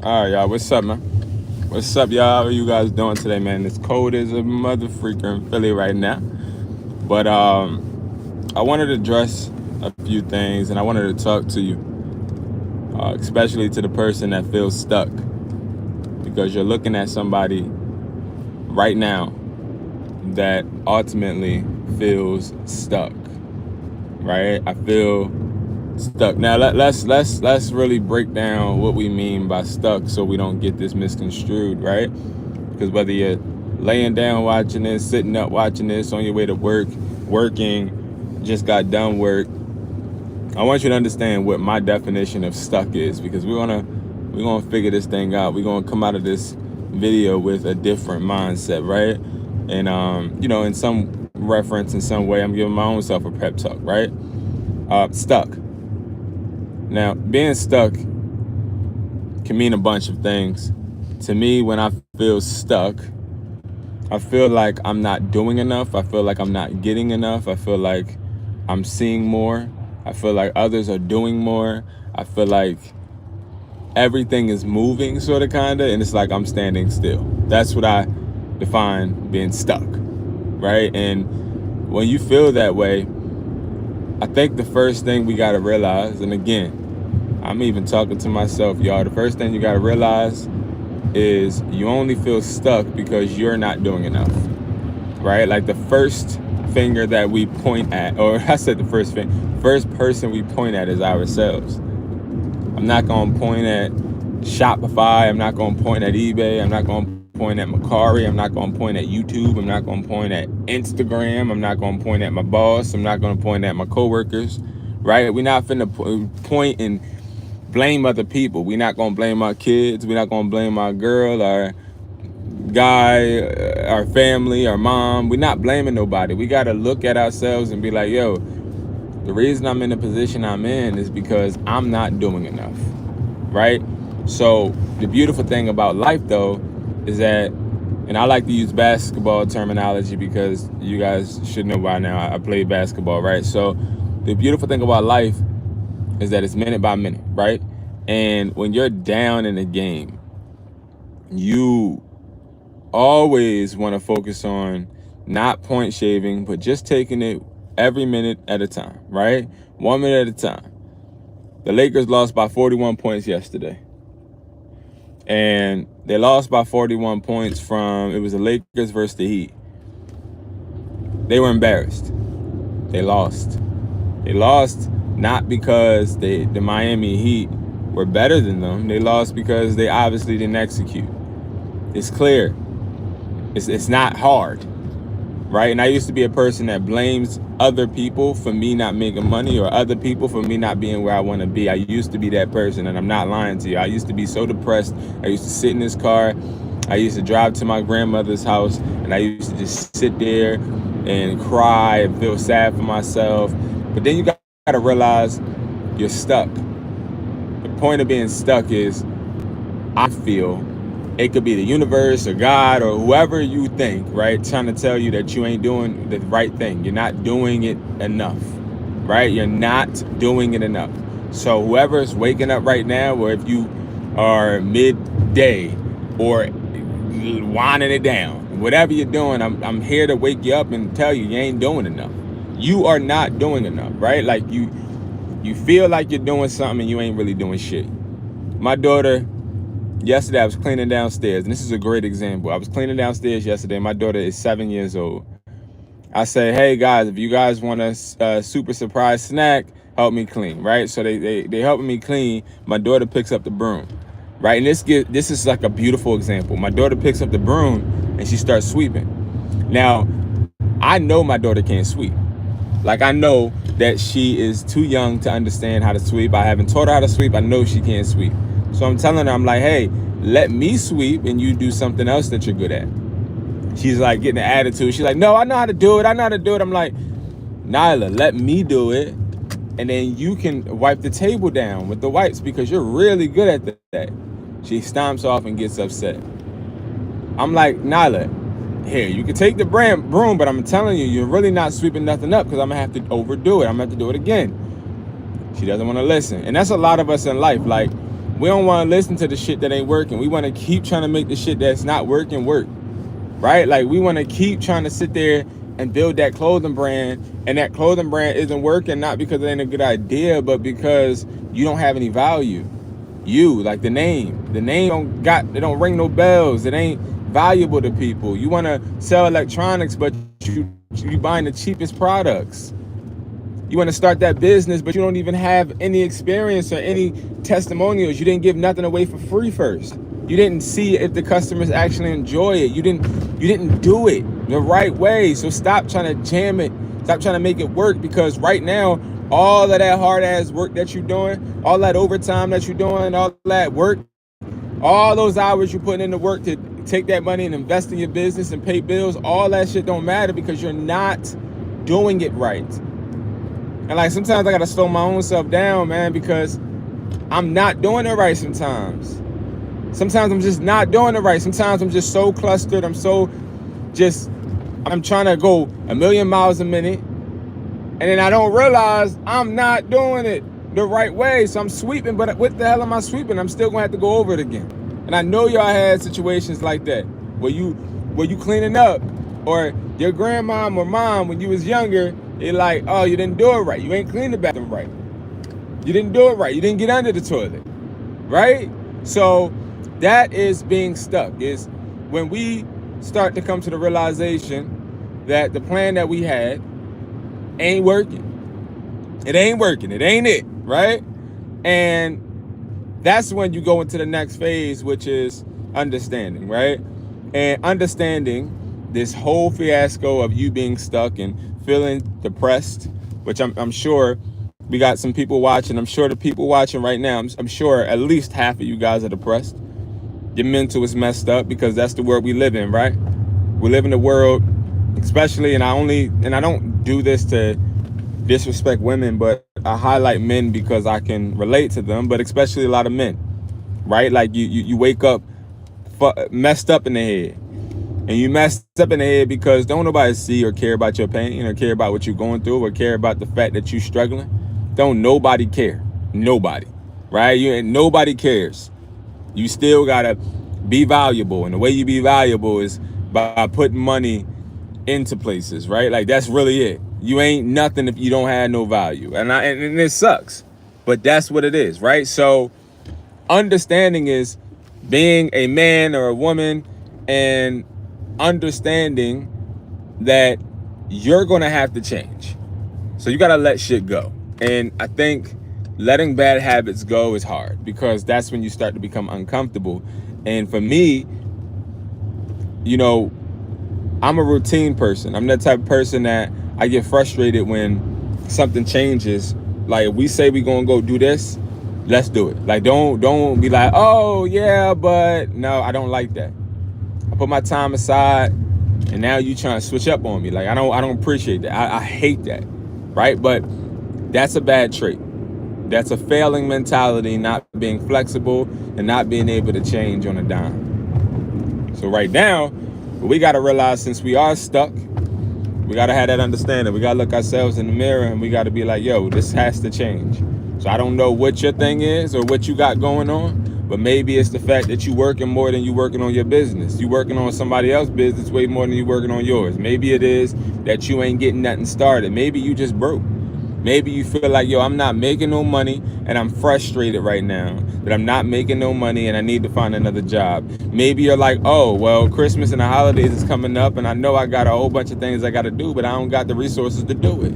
All right, y'all. What's up, man? What's up, y'all? How are you guys doing today, man? It's cold as a mother freaker in Philly right now. But I wanted to address a few things, and I wanted to talk to you, especially to the person that feels stuck, because you're looking at somebody right now that ultimately feels stuck, right? I feel stuck. Now let's really break down what we mean by stuck so we don't get this misconstrued, right? Because whether you're laying down watching this, sitting up watching this, on your way to work, working, just got done work, I want you to understand what my definition of stuck is, because we're gonna figure this thing out. We're gonna come out of this video with a different mindset, right? And in some reference, in some way, I'm giving my own self a pep talk, right? Stuck. Now, being stuck can mean a bunch of things. To me, when I feel stuck, I feel like I'm not doing enough. I feel like I'm not getting enough. I feel like I'm seeing more. I feel like others are doing more. I feel like everything is moving, sort of, kind of, and it's like I'm standing still. That's what I define being stuck, right? And when you feel that way, I think the first thing we got to realize, and again, I'm even talking to myself, y'all, the first thing you got to realize is you only feel stuck because you're not doing enough, right? Like the first finger that we point at, or I said the first person we point at is ourselves. I'm not going to point at Shopify. I'm not going to point at eBay. I'm not going to point at Mercari. I'm not going to point at YouTube. I'm not going to point at Instagram. I'm not going to point at my boss. I'm not going to point at my coworkers, right? We're not finna point and blame other people. We're not going to blame our kids. We're not going to blame our girl, our guy, our family, our mom. We're not blaming nobody. We got to look at ourselves and be like, yo, the reason I'm in the position I'm in is because I'm not doing enough, right? So the beautiful thing about life, though, is that, and I like to use basketball terminology because you guys should know by now I play basketball, right? So the beautiful thing about life is that it's minute by minute, right? And when you're down in a game, you always want to focus on not point shaving, but just taking it every minute at a time, right? 1 minute at a time. The Lakers lost by 41 points yesterday. And they lost by 41 points it was the Lakers versus the Heat. They were embarrassed. They lost. They lost not because the Miami Heat were better than them. They lost because they obviously didn't execute. It's clear. It's not hard, right? And I used to be a person that blames other people for me not making money, or other people for me not being where I want to be. I used to be that person, and I'm not lying to you. I used to be so depressed. I used to sit in this car. I used to drive to my grandmother's house, and I used to just sit there and cry and feel sad for myself. But then you got to realize you're stuck. The point of being stuck is, I feel, it could be the universe or God or whoever you think, right, trying to tell you that you ain't doing the right thing. You're not doing it enough, right? You're not doing it enough. So whoever is waking up right now, or if you are midday or winding it down, whatever you're doing, I'm here to wake you up and tell you ain't doing enough. You are not doing enough, right? Like you feel like you're doing something and you ain't really doing shit. My daughter, yesterday I was cleaning downstairs, and this is a great example. I was cleaning downstairs yesterday. My daughter is 7 years old. I say, hey guys, if you guys want a super surprise snack, help me clean, right? So they helping me clean. My daughter picks up the broom, right? And this is like a beautiful example. My daughter picks up the broom and she starts sweeping. Now, I know my daughter can't sweep. Like, I know that she is too young to understand how to sweep. I haven't taught her how to sweep. I know she can't sweep. So I'm telling her, I'm like, hey, let me sweep and you do something else that you're good at. She's like getting an attitude. She's like, no, I know how to do it. I know how to do it. I'm like, Nyla, let me do it. And then you can wipe the table down with the wipes because you're really good at that. She stomps off and gets upset. I'm like, Nyla, here, you can take the broom, but I'm telling you, you're really not sweeping nothing up because I'm going to have to overdo it. I'm going to have to do it again. She doesn't want to listen. And that's a lot of us in life. Like, We don't want to listen to the shit that ain't working. We want to keep trying to make the shit that's not working work, right? Like, we want to keep trying to sit there and build that clothing brand, and that clothing brand isn't working, not because it ain't a good idea, but because you don't have any value. You, like the name it don't ring no bells. It ain't valuable to people. You want to sell electronics, but you buying the cheapest products. You want to start that business, but you don't even have any experience or any testimonials. You didn't give nothing away for free first. You didn't see if the customers actually enjoy it. You didn't do it the right way. So stop trying to jam it. Stop trying to make it work, because right now, all of that hard ass work that you're doing, all that overtime that you're doing, all that work, all those hours you're putting into work to take that money and invest in your business and pay bills, all that shit don't matter because you're not doing it right. And like, sometimes I gotta slow my own self down, man, because I'm not doing it right sometimes. Sometimes I'm just not doing it right. Sometimes I'm just so clustered. I'm trying to go a million miles a minute. And then I don't realize I'm not doing it the right way. So I'm sweeping, but what the hell am I sweeping? I'm still gonna have to go over it again. And I know y'all had situations like that where you cleaning up, or your grandmom or mom when you was younger, they're like, oh, you didn't do it right. You ain't cleaned the bathroom right. You didn't do it right. You didn't get under the toilet, right? So that is being stuck, is when we start to come to the realization that the plan that we had ain't working. It ain't working. It ain't it, right? And that's when you go into the next phase, which is understanding, right? And understanding this whole fiasco of you being stuck and feeling depressed, which I'm sure we got some people watching. I'm sure the people watching right now, I'm sure at least half of you guys are depressed. Your mental is messed up, because that's the world we live in, right? We live in a world, especially, and I don't do this to disrespect women, but I highlight men because I can relate to them, but especially a lot of men, right? Like, you wake up messed up in the head. And you messed up in the head because don't nobody see or care about your pain or care about what you're going through or care about the fact that you're struggling. Don't nobody care. Nobody, right? Nobody cares. You still gotta be valuable, and the way you be valuable is by putting money into places, right? Like, that's really it. You ain't nothing if you don't have no value, and it sucks, but that's what it is, right? So understanding is being a man or a woman and understanding that you're gonna have to change. So you gotta let shit go. And I think letting bad habits go is hard, because that's when you start to become uncomfortable. And for me, I'm a routine person. I'm that type of person that I get frustrated when something changes. Like, if we say we're gonna go do this, let's do it. Like, don't be like, oh yeah, but no, I don't like that. I put my time aside, and now you trying to switch up on me. Like, I don't appreciate that. I hate that, right? But that's a bad trait. That's a failing mentality, not being flexible and not being able to change on a dime. So right now, we got to realize, since we are stuck, we got to have that understanding. We got to look ourselves in the mirror, and we got to be like, yo, this has to change. So I don't know what your thing is or what you got going on, but maybe it's the fact that you working more than you working on your business. You working on somebody else's business way more than you working on yours. Maybe it is that you ain't getting nothing started. Maybe you just broke. Maybe you feel like, yo, I'm not making no money and I'm frustrated right now that I'm not making no money and I need to find another job. Maybe you're like, oh, well, Christmas and the holidays is coming up and I know I got a whole bunch of things I got to do, but I don't got the resources to do it.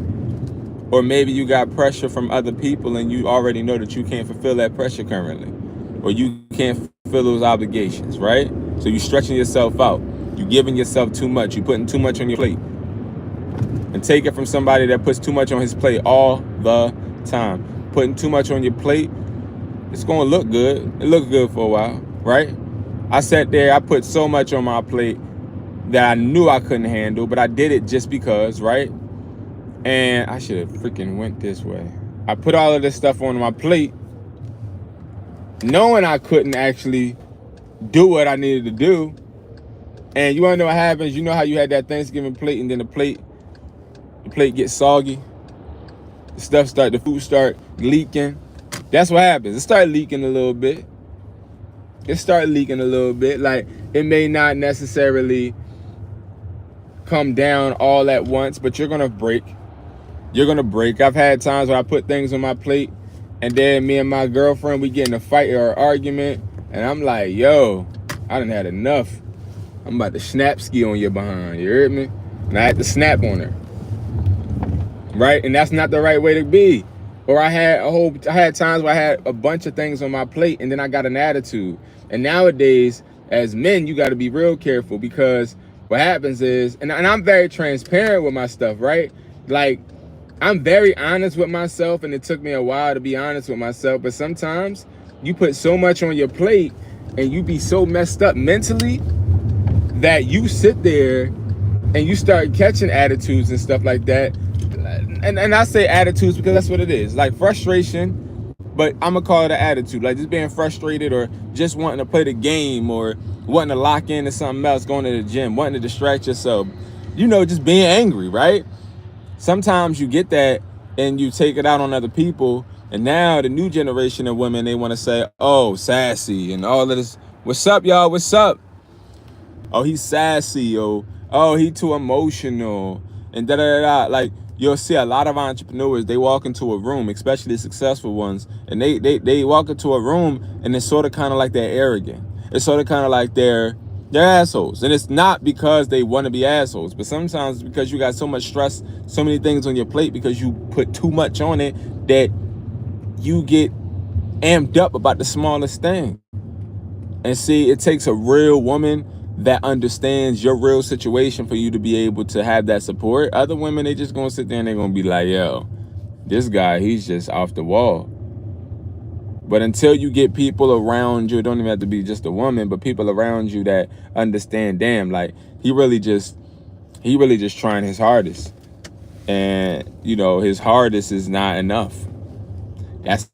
Or maybe you got pressure from other people and you already know that you can't fulfill that pressure currently, or you can't fulfill those obligations, right? So you're stretching yourself out. You're giving yourself too much. You're putting too much on your plate. And take it from somebody that puts too much on his plate all the time. Putting too much on your plate, it's going to look good. It looked good for a while, right? I sat there, I put so much on my plate that I knew I couldn't handle, but I did it just because, right? And I should have freaking went this way. I put all of this stuff on my plate, knowing I couldn't actually do what I needed to do. And you want to know what happens? You know how you had that Thanksgiving plate, and then the plate gets soggy. The food start leaking. That's what happens. It started leaking a little bit. it start leaking a little bit. Like, it may not necessarily come down all at once, but you're gonna break. You're gonna break. I've had times where I put things on my plate, and then me and my girlfriend, we get in a fight or an argument, and I'm like, yo, I done had enough. I'm about to snap ski on your behind. You heard me? And I had to snap on her. Right? And that's not the right way to be. Or I had times where I had a bunch of things on my plate, and then I got an attitude. And nowadays, as men, you got to be real careful, because what happens is, and I'm very transparent with my stuff, right? Like, I'm very honest with myself, and it took me a while to be honest with myself. But sometimes you put so much on your plate and you be so messed up mentally that you sit there and you start catching attitudes and stuff like that. And I say attitudes because that's what it is, like frustration, but I'm gonna call it an attitude, like just being frustrated, or just wanting to play the game, or wanting to lock into something else, going to the gym, wanting to distract yourself, just being angry, right? Sometimes you get that and you take it out on other people, and now the new generation of women, they want to say, oh, sassy and all of this. What's up, y'all? What's up? Oh, he's sassy. Oh, he too emotional, and da-da-da-da. Like, you'll see a lot of entrepreneurs, they walk into a room, especially the successful ones, and they walk into a room, and it's sort of kind of like they're arrogant. It's sort of kind of like they're assholes. And it's not because they want to be assholes, but sometimes it's because you got so much stress, so many things on your plate, because you put too much on it, that you get amped up about the smallest thing. And see, it takes a real woman that understands your real situation for you to be able to have that support. Other women, they just gonna sit there and they're gonna be like, yo, this guy, he's just off the wall. But until you get people around you, it don't even have to be just a woman, but people around you that understand, damn, like, he really just trying his hardest. And, his hardest is not enough. That's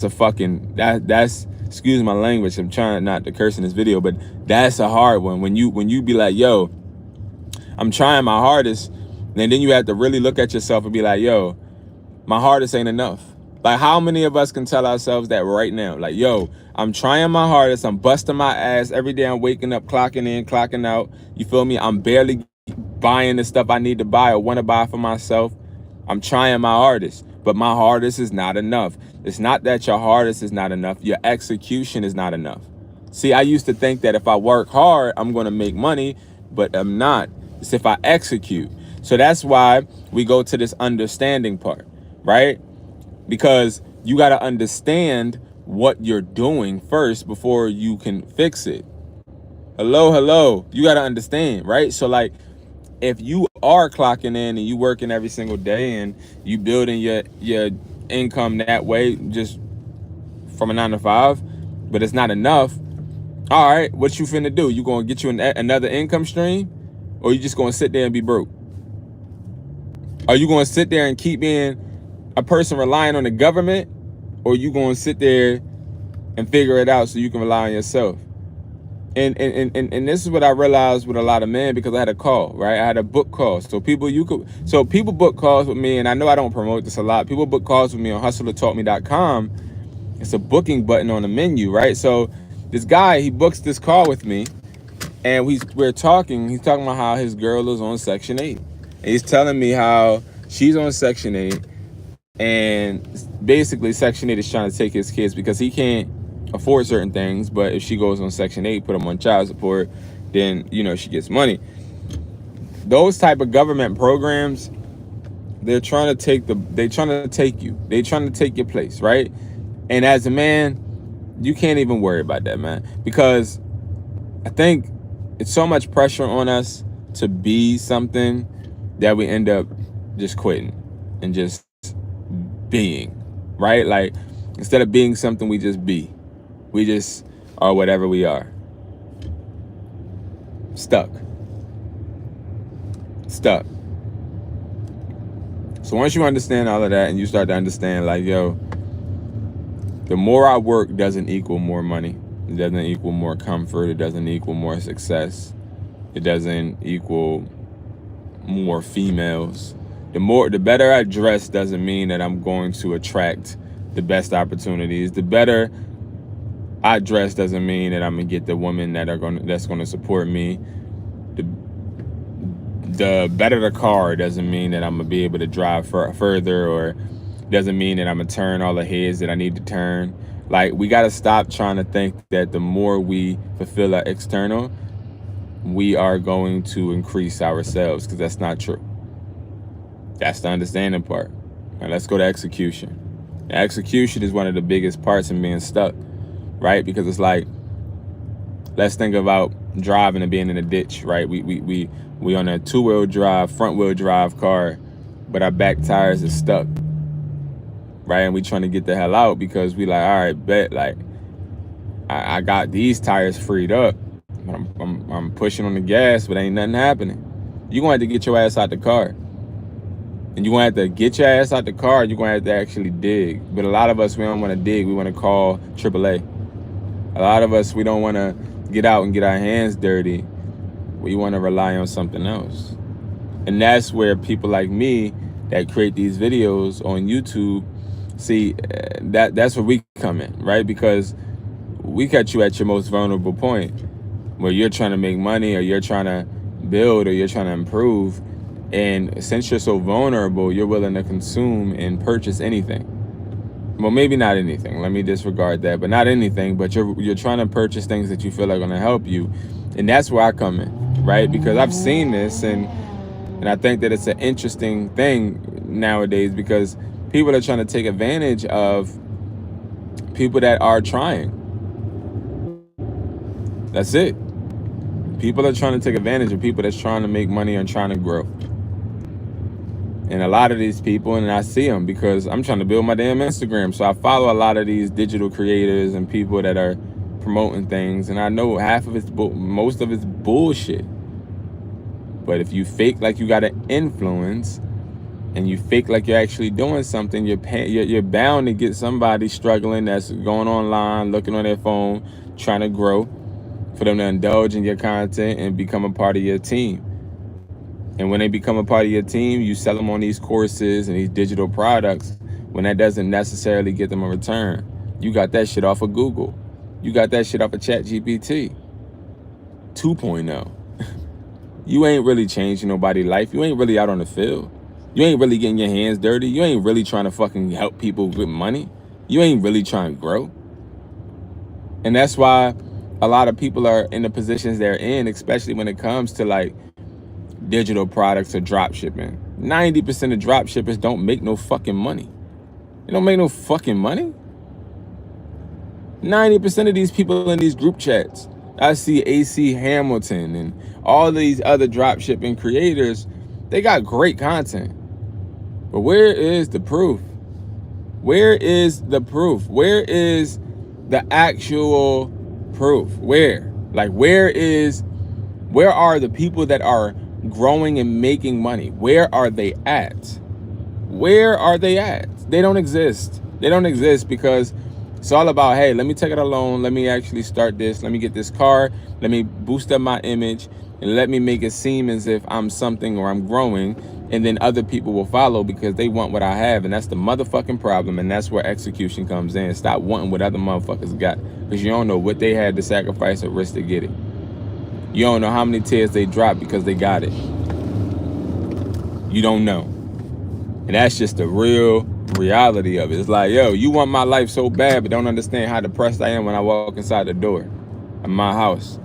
excuse my language, I'm trying not to curse in this video, but that's a hard one. When you be like, yo, I'm trying my hardest, and then you have to really look at yourself and be like, yo, my hardest ain't enough. Like, how many of us can tell ourselves that right now? Like, yo, I'm trying my hardest, I'm busting my ass every day, I'm waking up, clocking in, clocking out, you feel me? I'm barely buying the stuff I need to buy or want to buy for myself. I'm trying my hardest, but my hardest is not enough. It's not that your hardest is not enough, your execution is not enough. See, I used to think that if I work hard, I'm going to make money, but I'm not. It's if I execute. So that's why we go to this understanding part, right? Because you got to understand what you're doing first before you can fix it. Hello. You got to understand, right? So, like, if you are clocking in and you working every single day and you building your income that way, just from a 9 to 5, but it's not enough, all right, what you finna do? You gonna get you another income stream, or you just gonna sit there and be broke? Are you gonna sit there and keep being a person relying on the government, or you gonna sit there and figure it out so you can rely on yourself? And this is what I realized with a lot of men, because I had a call, right? I had a book call. So people book calls with me, and I know I don't promote this a lot. People book calls with me on Hustlertaughtme.com. It's a booking button on the menu, right? So this guy, he books this call with me, and we're talking. He's talking about how his girl is on Section 8. And he's telling me how she's on Section 8, and basically Section 8 is trying to take his kids because he can't afford certain things, but if she goes on Section 8, put them on child support, then she gets money. Those type of government programs, they're trying to take you. They're trying to take your place, right? And as a man, you can't even worry about that, man, because I think it's so much pressure on us to be something that we end up just quitting and just being, right? Like, instead of being something, we just be. We just are whatever we are. Stuck. So once you understand all of that, and you start to understand, like, yo, the more I work doesn't equal more money. It doesn't equal more comfort. It doesn't equal more success. It doesn't equal more females. The better I dress doesn't mean that I'm going to attract the best opportunities. The better I dress doesn't mean that I'm gonna get the woman that's gonna support me. The the better the car doesn't mean that I'm gonna be able to drive further, or doesn't mean that I'm gonna turn all the heads that I need to turn. Like, we gotta stop trying to think that the more we fulfill our external, we are going to increase ourselves, because that's not true. That's the understanding part. Now let's go to execution. Execution is one of the biggest parts in being stuck, right? Because it's like, let's think about driving and being in a ditch, right? We on a two-wheel drive, front-wheel drive car, but our back tires are stuck, right? And we trying to get the hell out because we like, all right, bet, like, I got these tires freed up. I'm pushing on the gas, but ain't nothing happening. You're gonna have to get your ass out the car. And you're gonna have to get your ass out the car, you're gonna have to actually dig. But a lot of us, we don't wanna dig, we wanna call AAA. A lot of us, we don't wanna get out and get our hands dirty. We wanna rely on something else. And that's where people like me that create these videos on YouTube, see, that's where we come in, right? Because we catch you at your most vulnerable point, where you're trying to make money, or you're trying to build, or you're trying to improve. And since you're so vulnerable, you're willing to consume and purchase anything. Well, maybe not anything. Let me disregard that, but not anything. But you're trying to purchase things that you feel are going to help you, and that's where I come in, right? Because I've seen this, and I think that it's an interesting thing nowadays, because people are trying to take advantage of people that are trying. That's it. People are trying to take advantage of people that's trying to make money and trying to grow. And a lot of these people, and I see them because I'm trying to build my damn Instagram. So I follow a lot of these digital creators and people that are promoting things. And I know most of it's bullshit. But if you fake like you got an influence, and you fake like you're actually doing something, you're bound to get somebody struggling that's going online, looking on their phone, trying to grow, for them to indulge in your content and become a part of your team. And when they become a part of your team, you sell them on these courses and these digital products, when that doesn't necessarily get them a return. You got that shit off of Google. You got that shit off of ChatGPT 2.0. You ain't really changing nobody's life. You ain't really out on the field. You ain't really getting your hands dirty. You ain't really trying to fucking help people with money. You ain't really trying to grow. And that's why a lot of people are in the positions they're in, especially when it comes to like digital products or drop shipping. 90% of drop shippers don't make no fucking money. They don't make no fucking money. 90% of these people in these group chats, I see AC Hamilton and all these other drop shipping creators, they got great content. But where is the proof? Where is the proof? Where is the actual proof? Where? Like, where are the people that are growing and making money? Where are they at? Where are they at? They don't exist. They don't exist because it's all about, hey, let me take out a loan. Let me actually start this. Let me get this car. Let me boost up my image, and let me make it seem as if I'm something or I'm growing. And then other people will follow because they want what I have. And that's the motherfucking problem. And that's where execution comes in. Stop wanting what other motherfuckers got, because you don't know what they had to sacrifice or risk to get it. You don't know how many tears they dropped because they got it. You don't know. And that's just the real reality of it. It's like, yo, you want my life so bad, but don't understand how depressed I am when I walk inside the door of my house.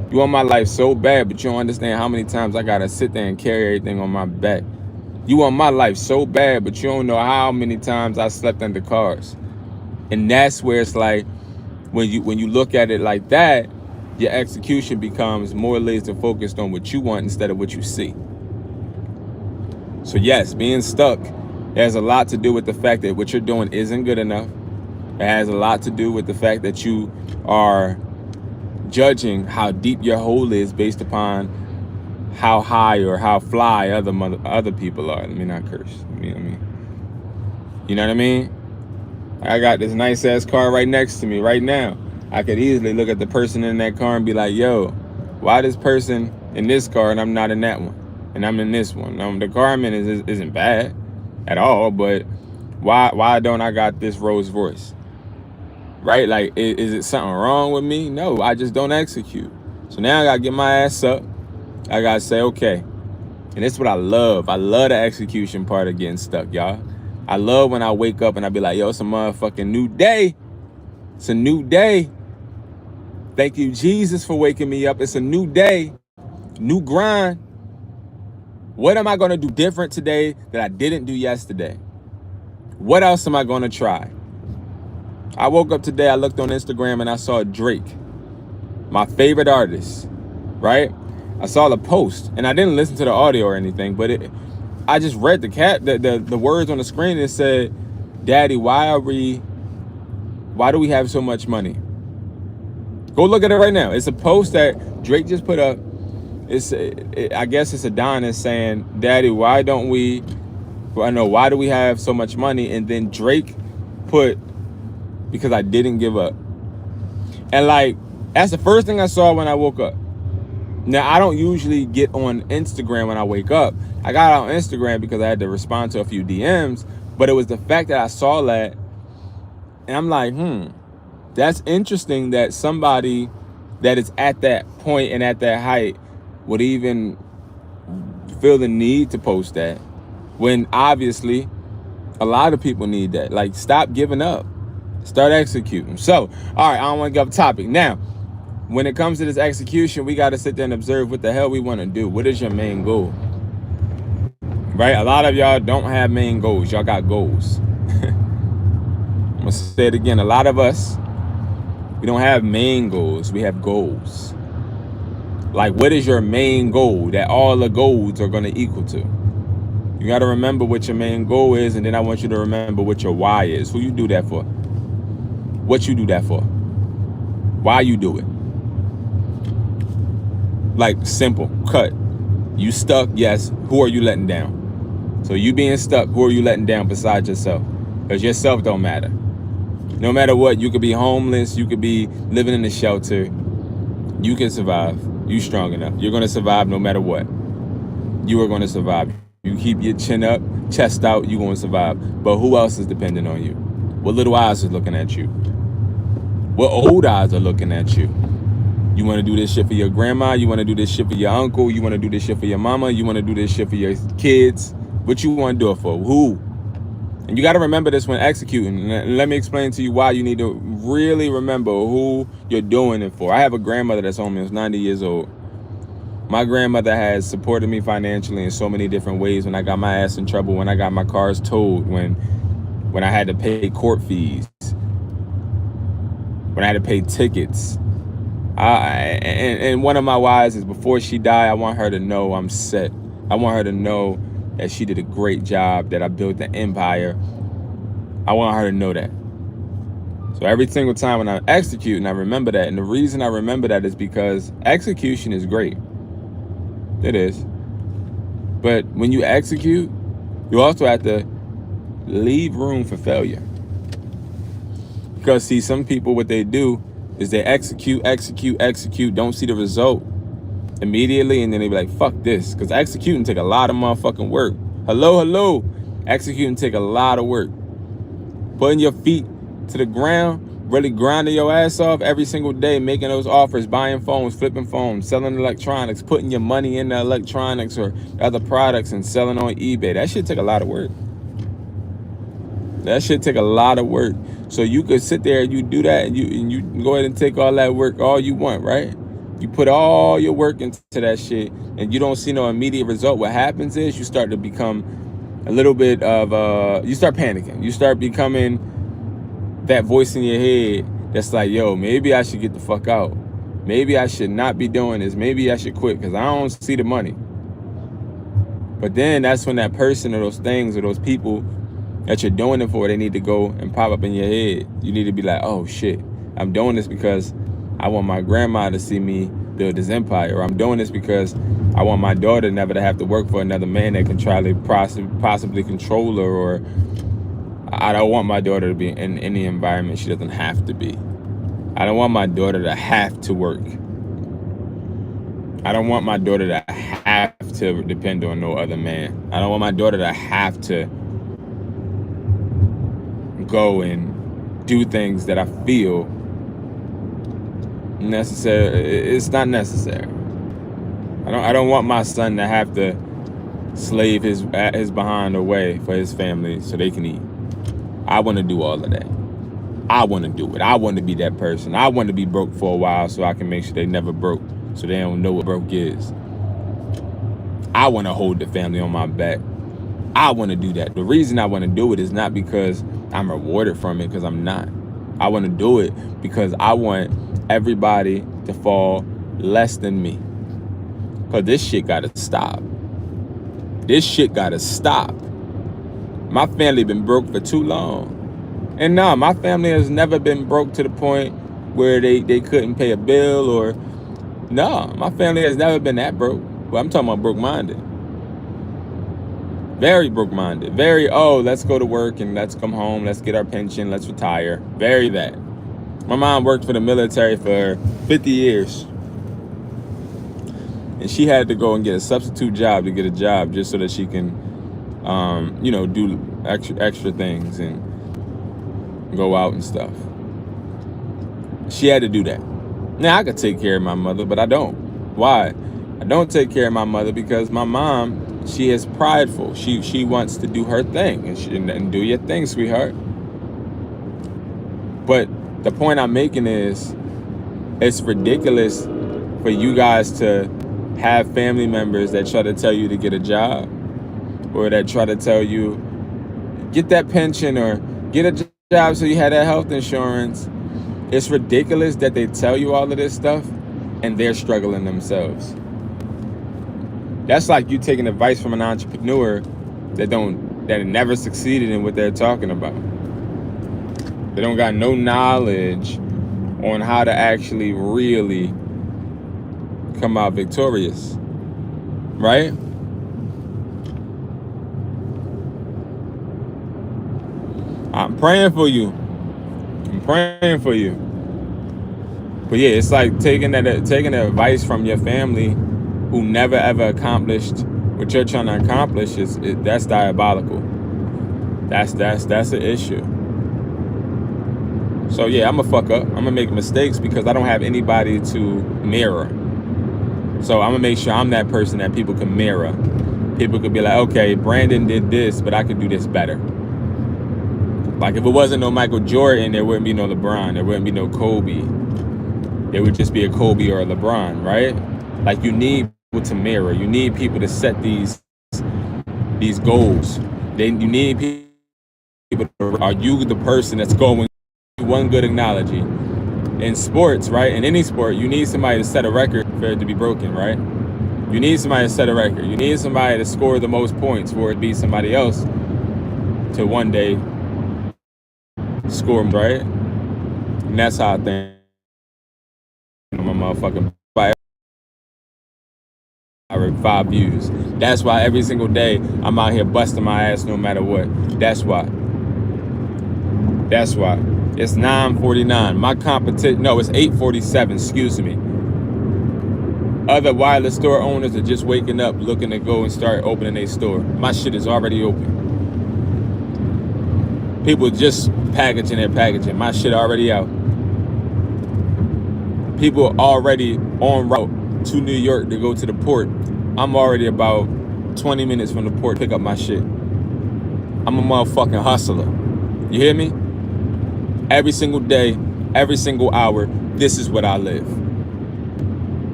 You want my life so bad, but you don't understand how many times I gotta sit there and carry everything on my back. You want my life so bad, but you don't know how many times I slept under cars. And that's where it's like, when you look at it like that, your execution becomes more laser focused on what you want instead of what you see. So yes, being stuck has a lot to do with the fact that what you're doing isn't good enough. It has a lot to do with the fact that you are judging how deep your hole is based upon how high or how fly other people are. Let me not curse. You know what I mean? I got this nice ass car right next to me right now. I could easily look at the person in that car and be like, yo, why this person in this car and I'm not in that one? And I'm in this one. The car I'm in isn't bad at all, but why don't I got this Rolls Royce? right? Like, is it something wrong with me? No, I just don't execute. So now I gotta get my ass up. I gotta say, okay. And this is what I love. I love the execution part of getting stuck, y'all. I love when I wake up and I be like, yo, it's a motherfucking new day. It's a new day. Thank you, Jesus, for waking me up. It's a new day, new grind. What am I gonna do different today that I didn't do yesterday? What else am I gonna try? I woke up today, I looked on Instagram and I saw Drake, my favorite artist, right? I saw the post and I didn't listen to the audio or anything, but I just read the words on the screen. It said, Daddy, why do we have so much money? Go look at it right now. It's a post that Drake just put up. I guess it's Adonis saying, Daddy, why do we have so much money? And then Drake put, because I didn't give up. And like, that's the first thing I saw when I woke up. Now, I don't usually get on Instagram when I wake up. I got on Instagram because I had to respond to a few DMs, but it was the fact that I saw that, and I'm like, that's interesting that somebody that is at that point and at that height would even feel the need to post that, when obviously a lot of people need that. Like, stop giving up. Start executing. So, all right, I don't want to get off topic. Now, when it comes to this execution, we got to sit there and observe what the hell we want to do. What is your main goal? Right? A lot of y'all don't have main goals. Y'all got goals. I'm going to say it again. A lot of us, we don't have main goals. We have goals. Like, what is your main goal that all the goals are going to equal to? You got to remember what your main goal is, and then I want you to remember what your why is. Who you do that for? What you do that for? Why you do it? Like, simple, cut. You stuck, yes. Who are you letting down? So you being stuck, who are you letting down besides yourself? Because yourself don't matter. No matter what, you could be homeless, you could be living in a shelter. You can survive. You strong enough. You're going to survive no matter what. You are going to survive. You keep your chin up, chest out, you're going to survive. But who else is dependent on you? What little eyes are looking at you? What old eyes are looking at you? You want to do this shit for your grandma? You want to do this shit for your uncle? You want to do this shit for your mama? You want to do this shit for your kids? What you want to do it for? Who? And you got to remember this when executing. And let me explain to you why you need to really remember who you're doing it for. I have a grandmother that's almost 90 years old. My grandmother has supported me financially in so many different ways. When I got my ass in trouble, when I got my cars towed, when I had to pay court fees, when I had to pay tickets. And one of my whys is, before she died, I want her to know I'm set. I want her to know that she did a great job, that I built the empire. I want her to know that. So every single time when I execute, and I remember that, and the reason I remember that is because execution is great. It is. But when you execute, you also have to leave room for failure. Because, see, some people, what they do is they execute, don't see the result immediately, and then they be like, fuck this. Because executing take a lot of motherfucking work. Hello. Executing take a lot of work. Putting your feet to the ground, really grinding your ass off every single day, making those offers, buying phones, flipping phones, selling electronics, putting your money in the electronics or other products and selling on eBay. That shit take a lot of work. That shit take a lot of work. So you could sit there and you do that, and you go ahead and take all that work all you want, right? You put all your work into that shit and you don't see no immediate result. What happens is you start to become a little bit of you start panicking. You start becoming that voice in your head that's like, yo, maybe I should get the fuck out. Maybe I should not be doing this. Maybe I should quit because I don't see the money. But then that's when that person or those things or those people that you're doing it for, they need to go and pop up in your head. You need to be like, oh shit, I'm doing this because I want my grandma to see me build this empire. Or I'm doing this because I want my daughter never to have to work for another man that can try to possibly control her. Or I don't want my daughter to be in any environment she doesn't have to be. I don't want my daughter to have to work. I don't want my daughter to have to depend on no other man. I don't want my daughter to have to go and do things that I feel necessary. It's not necessary. I don't want my son to have to slave his behind away for his family so they can eat. I want to do all of that. I want to do it. I want to be that person. I want to be broke for a while so I can make sure they never broke, so they don't know what broke is. I want to hold the family on my back. I want to do that. The reason I want to do it is not because I'm rewarded from it, because I'm not. I want to do it because I want everybody to fall less than me. Because this shit got to stop. This shit got to stop. My family been broke for too long. And no, my family has never been broke to the point where they couldn't pay a bill or... No, my family has never been that broke. Well, I'm talking about broke-minded. Very broke-minded. Very, let's go to work and let's come home. Let's get our pension. Let's retire. Very that. My mom worked for the military for 50 years. And she had to go and get a substitute job to get a job just so that she can, do extra things and go out and stuff. She had to do that. Now, I could take care of my mother, but I don't. Why? I don't take care of my mother because my mom, she is prideful. She wants to do her thing and do your thing, sweetheart. But the point I'm making is it's ridiculous for you guys to have family members that try to tell you to get a job or that try to tell you get that pension or get a job so you have that health insurance. It's ridiculous that they tell you all of this stuff and they're struggling themselves. That's like you taking advice from an entrepreneur that never succeeded in what they're talking about. They don't got no knowledge on how to actually really come out victorious, right? I'm praying for you. I'm praying for you. But yeah, it's like taking the advice from your family who never ever accomplished what you're trying to accomplish. That's diabolical. That's an issue. So yeah, I'm gonna fuck up. I'm gonna make mistakes because I don't have anybody to mirror. So I'm gonna make sure I'm that person that people can mirror. People could be like, okay, Brandon did this, but I could do this better. Like if it wasn't no Michael Jordan, there wouldn't be no LeBron. There wouldn't be no Kobe. There would just be a Kobe or a LeBron, right? Like you need people to mirror. You need people to set these goals. You need people to, are you the person that's going? One good analogy. In sports, right? In any sport, you need somebody to set a record for it to be broken, right? You need somebody to set a record. You need somebody to score the most points for it to be somebody else to one day score, right? And that's how I think my motherfucking 5 views. That's why every single day I'm out here busting my ass no matter what. That's why. It's 9:49. My competition, no, it's 8:47, excuse me. Other wireless store owners are just waking up looking to go and start opening their store. My shit is already open. People just packaging their packaging. My shit already out. People already en route to New York to go to the port. I'm already about 20 minutes from the port to pick up my shit. I'm a motherfucking hustler. You hear me? Every single day, every single hour, this is what I live.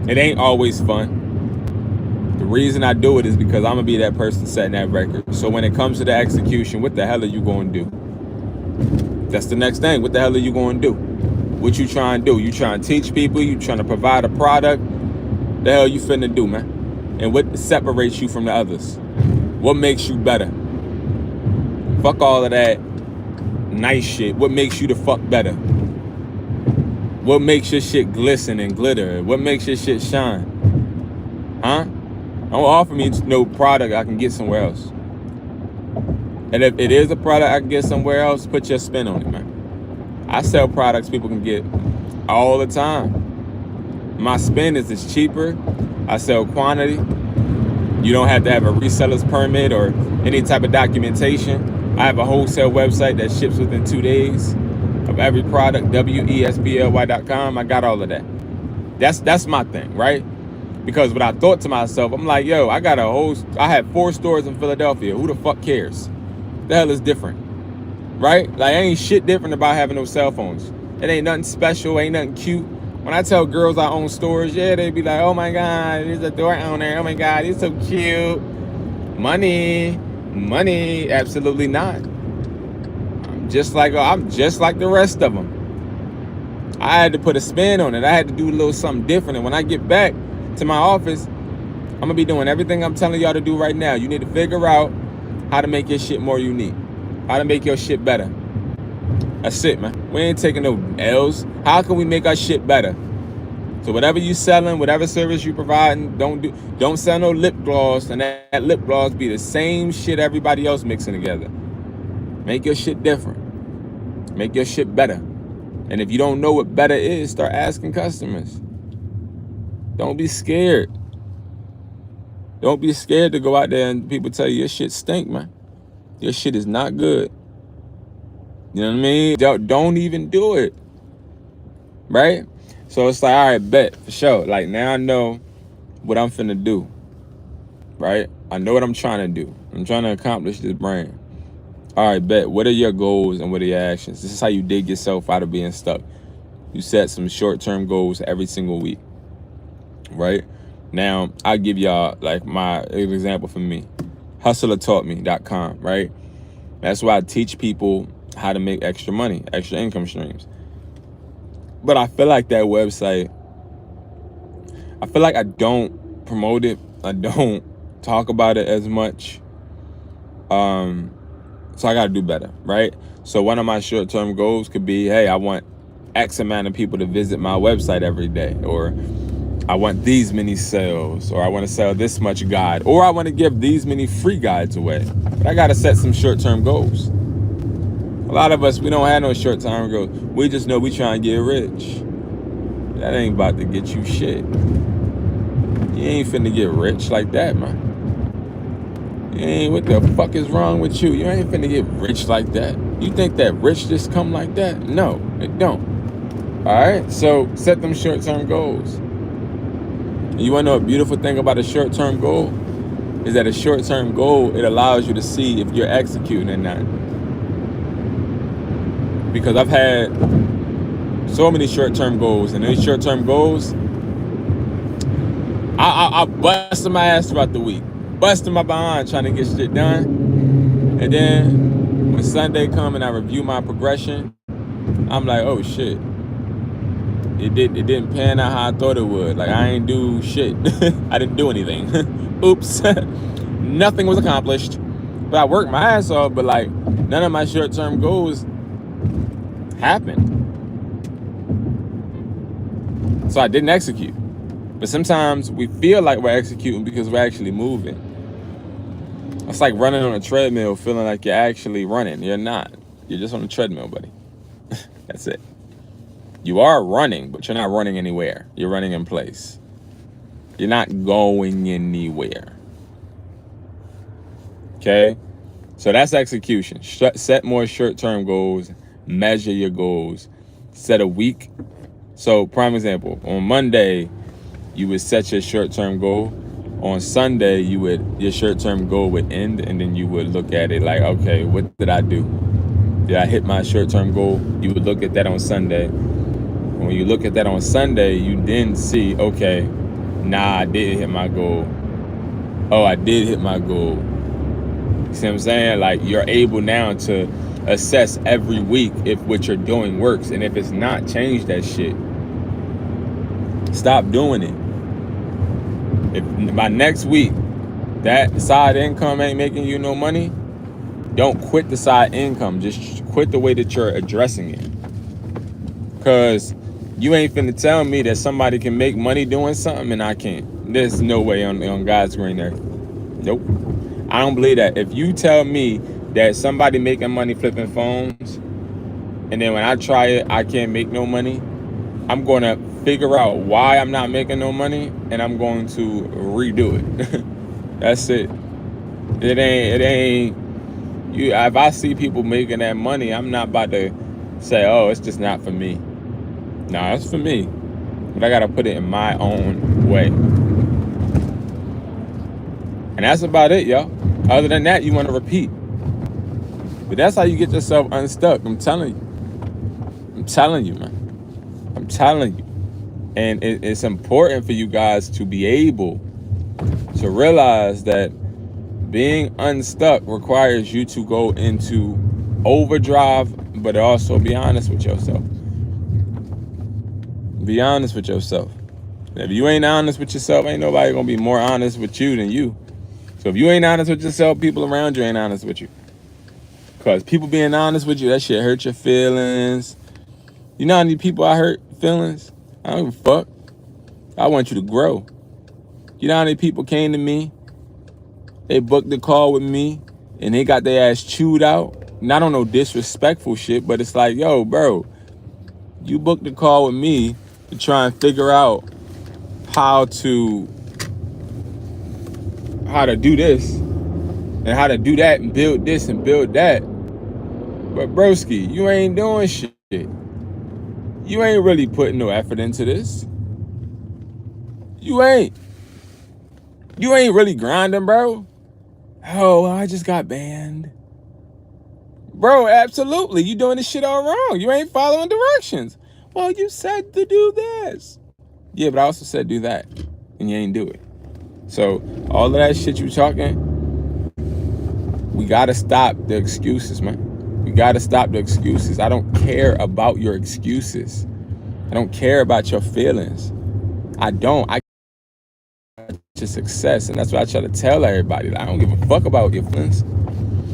It ain't always fun. The reason I do it is because I'm going to be that person setting that record. So when it comes to the execution, what the hell are you going to do? That's the next thing. What the hell are you going to do? What you trying to do? You trying to teach people? You trying to provide a product? The hell you finna do, man? And what separates you from the others? What makes you better? Fuck all of that nice shit. What makes you the fuck better? What makes your shit glisten and glitter? What makes your shit shine? Huh? Don't offer me no product I can get somewhere else. And if it is a product I can get somewhere else, put your spin on it, man. I sell products people can get all the time. My spin is it's cheaper. I sell quantity. You don't have to have a reseller's permit or any type of documentation. I have a wholesale website that ships within 2 days. of every product, wesbly.com. I got all of that. That's my thing, right? Because what I thought to myself, I'm like, yo, I had 4 stores in Philadelphia. Who the fuck cares? The hell is different, right? Like, ain't shit different about having those cell phones. It ain't nothing special, ain't nothing cute. When I tell girls I own stores, yeah, they be like, oh my God, there's a door owner. Oh my God, he's so cute. Money, absolutely not. I'm just like the rest of them. I had to put a spin on it. I had to do a little something different. And when I get back to my office, I'm gonna be doing everything I'm telling y'all to do right now. You need to figure out how to make your shit more unique, how to make your shit better. That's it, man. We ain't taking no L's. How can we make our shit better? So whatever you selling, whatever service you providing, don't sell no lip gloss, and that lip gloss be the same shit everybody else mixing together. Make your shit different. Make your shit better. And if you don't know what better is, start asking customers. Don't be scared. Don't be scared to go out there and people tell you your shit stink, man. Your shit is not good. You know what I mean? Don't even do it. Right? So it's like, all right, bet, for sure. Like, now I know what I'm finna do. Right? I know what I'm trying to do. I'm trying to accomplish this brand. All right, bet. What are your goals and what are your actions? This is how you dig yourself out of being stuck. You set some short-term goals every single week. Right? Now, I'll give y'all like my example for me. Hustlertaughtme.com, right? That's why I teach people how to make extra money, extra income streams. But I feel like that website, I feel like I don't promote it. I don't talk about it as much. So I got to do better, right? So one of my short-term goals could be, hey, I want X amount of people to visit my website every day, or I want these many sales, or I want to sell this much guide, or I want to give these many free guides away. But I got to set some short-term goals. A lot of us, we don't have no short-term goals. We just know we trying to get rich. That ain't about to get you shit. You ain't finna get rich like that, man. What the fuck is wrong with you? You ain't finna get rich like that. You think that rich just come like that? No, it don't. All right, so set them short-term goals. And you wanna know a beautiful thing about a short-term goal? Is that a short-term goal, it allows you to see if you're executing or not. Because I've had so many short-term goals, and these short-term goals, I busted my ass throughout the week, busting my behind trying to get shit done, and then when Sunday come and I review my progression, I'm like, oh shit, it didn't pan out how I thought it would. Like, I ain't do shit. I didn't do anything. Oops. Nothing was accomplished. But I worked my ass off, but like none of my short-term goals happened. So I didn't execute. But sometimes we feel like we're executing because we're actually moving. It's like running on a treadmill, feeling like you're actually running. You're not. You're just on a treadmill, buddy. That's it. You are running, but you're not running anywhere. You're running in place. You're not going anywhere. Okay? So that's execution. Set more short-term goals. Measure your goals. Set a week. So, prime example, on Monday, you would set your short-term goal. On Sunday, your short-term goal would end, and then you would look at it like, okay, what did I do? Did I hit my short-term goal? You would look at that on Sunday. When you look at that on Sunday, you then see, okay, nah, I didn't hit my goal. Oh, I did hit my goal. You see what I'm saying? Like, you're able now to assess every week if what you're doing works, and if it's not, change that shit. Stop doing it. If by next week that side income ain't making you no money, don't quit the side income. Just quit the way that you're addressing it. Because you ain't finna tell me that somebody can make money doing something and I can't. There's no way on God's green earth. Nope. I don't believe that. If you tell me that somebody making money flipping phones, and then when I try it, I can't make no money, I'm going to figure out why I'm not making no money, and I'm going to redo it. That's it. It ain't you. If I see people making that money, I'm not about to say, oh, it's just not for me. No, it's for me, but I gotta put it in my own way. And that's about it, y'all. Other than that, you want to repeat. But that's how you get yourself unstuck. I'm telling you, man. I'm telling you. And it's important for you guys to be able to realize that being unstuck requires you to go into overdrive, but also be honest with yourself. Be honest with yourself. If you ain't honest with yourself, ain't nobody gonna be more honest with you than you. So if you ain't honest with yourself, people around you ain't honest with you. Because people being honest with you, that shit hurt your feelings. You know how many people I hurt feelings? I don't give a fuck. I want you to grow. You know how many people came to me, they booked the call with me, and they got their ass chewed out? And I don't know disrespectful shit, but it's like, yo, bro, you booked the call with me to try and figure out how to do this and how to do that and build this and build that. But broski, you ain't doing shit. You ain't really putting no effort into this. You ain't really grinding, bro. Oh, I just got banned. Bro, absolutely. You doing this shit all wrong. You ain't following directions. Well, you said to do this. Yeah, but I also said do that. And you ain't do it. So all of that shit you talking, we gotta stop the excuses, man. We gotta stop the excuses. I don't care about your excuses. I don't care about your feelings. I your success, and that's what I try to tell everybody. Like, I don't give a fuck about your feelings,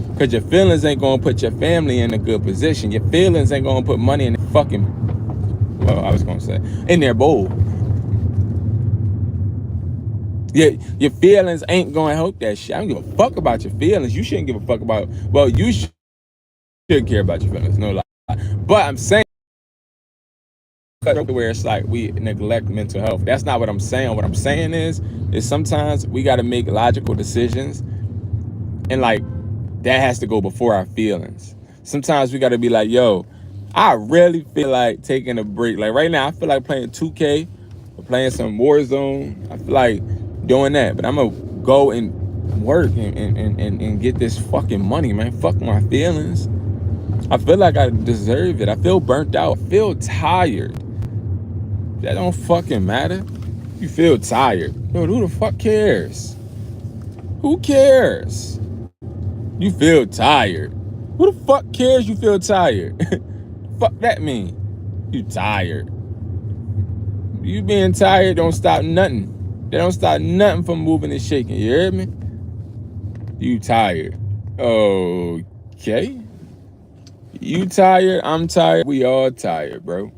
because your feelings ain't gonna put your family in a good position. Your feelings ain't gonna put money in the fucking, well, I was gonna say, in their bowl. Your feelings ain't gonna help that shit. I don't give a fuck about your feelings. You shouldn't give a fuck about, well, you should care about your feelings, no lie. But I'm saying, where it's like we neglect mental health. That's not what I'm saying. What I'm saying is sometimes we got to make logical decisions, and like that has to go before our feelings. Sometimes we got to be like, yo, I really feel like taking a break. Like right now, I feel like playing 2K or playing some Warzone. I feel like doing that, but I'm gonna go and work and get this fucking money, man. Fuck my feelings. I feel like I deserve it. I feel burnt out. I feel tired. That don't fucking matter. You feel tired. Yo, who the fuck cares? Who cares? You feel tired. Who the fuck cares you feel tired? Fuck that mean? You tired. You being tired don't stop nothing. They don't stop nothing from moving and shaking. You hear me? You tired. Okay. You tired, I'm tired, we all tired, bro.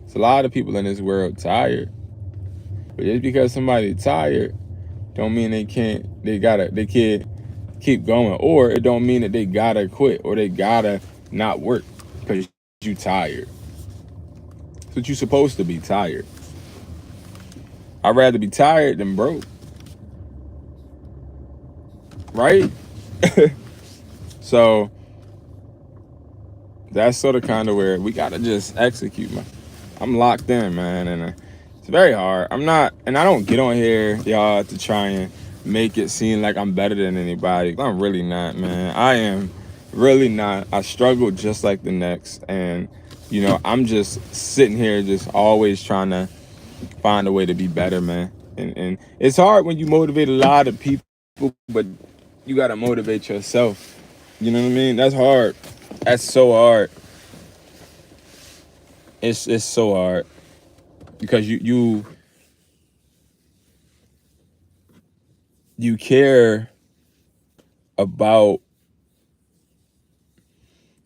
There's a lot of people in this world tired. But just because somebody tired don't mean they can't keep going, or it don't mean that they gotta quit or they gotta not work because you tired. That's what you supposed to be, tired. I'd rather be tired than broke, right? So that's sort of kind of where we gotta just execute, man. I'm locked in, man, and it's very hard. I'm not, and I don't get on here, y'all, to try and make it seem like I'm better than anybody. I'm really not, man. I am really not. I struggle just like the next, and you know, I'm just sitting here, just always trying to find a way to be better, man. And it's hard when you motivate a lot of people, but you gotta motivate yourself. You know what I mean? That's hard. That's so hard. It's so hard because you care about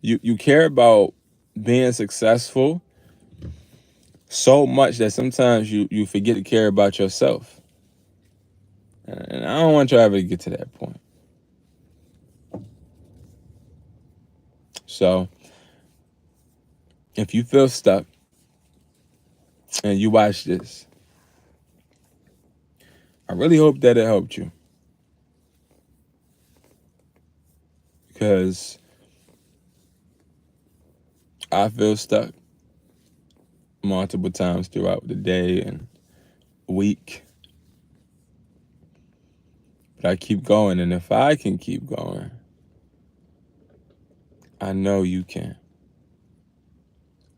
you care about being successful so much that sometimes you forget to care about yourself. And I don't want you ever to get to that point. So if you feel stuck and you watch this, I really hope that it helped you, because I feel stuck multiple times throughout the day and week. But I keep going, and if I can keep going, I know you can.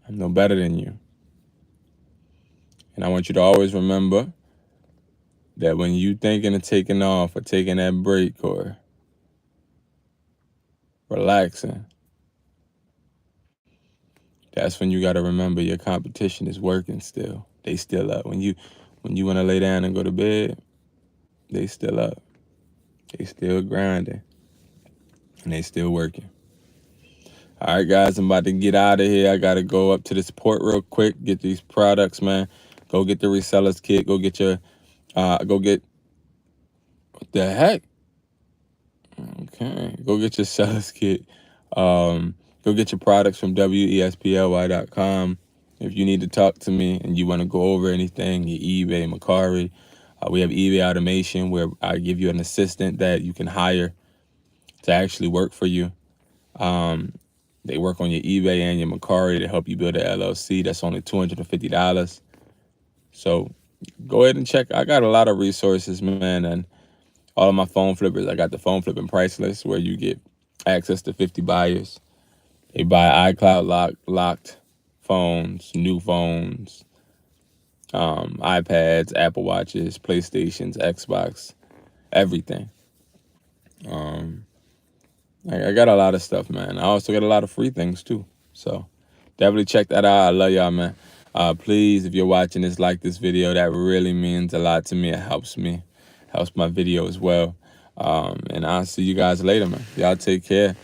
I'm no better than you. And I want you to always remember that when you thinking of taking off or taking that break or relaxing, that's when you got to remember your competition is working still. They still up. When you want to lay down and go to bed, they still up. They still grinding. And they still working. All right, guys, I'm about to get out of here. I got to go up to this port real quick, get these products, man. Go get the resellers kit. Go get your, what the heck? Okay, go get your sellers kit. Go get your products from wesply.com. If you need to talk to me and you want to go over anything, your eBay, Mercari, we have eBay automation where I give you an assistant that you can hire to actually work for you. They work on your eBay and your Mercari to help you build an LLC. That's only $250. So go ahead and check. I got a lot of resources, man, and all of my phone flippers. I got the phone flipping price list where you get access to 50 buyers. They buy iCloud locked phones, new phones, iPads, Apple Watches, PlayStations, Xbox, everything. I got a lot of stuff, man. I also got a lot of free things too. So definitely check that out. I love y'all, man. Please, if you're watching this, like this video. That really means a lot to me. It helps me, helps my video as well. And I'll see you guys later, man. Y'all take care.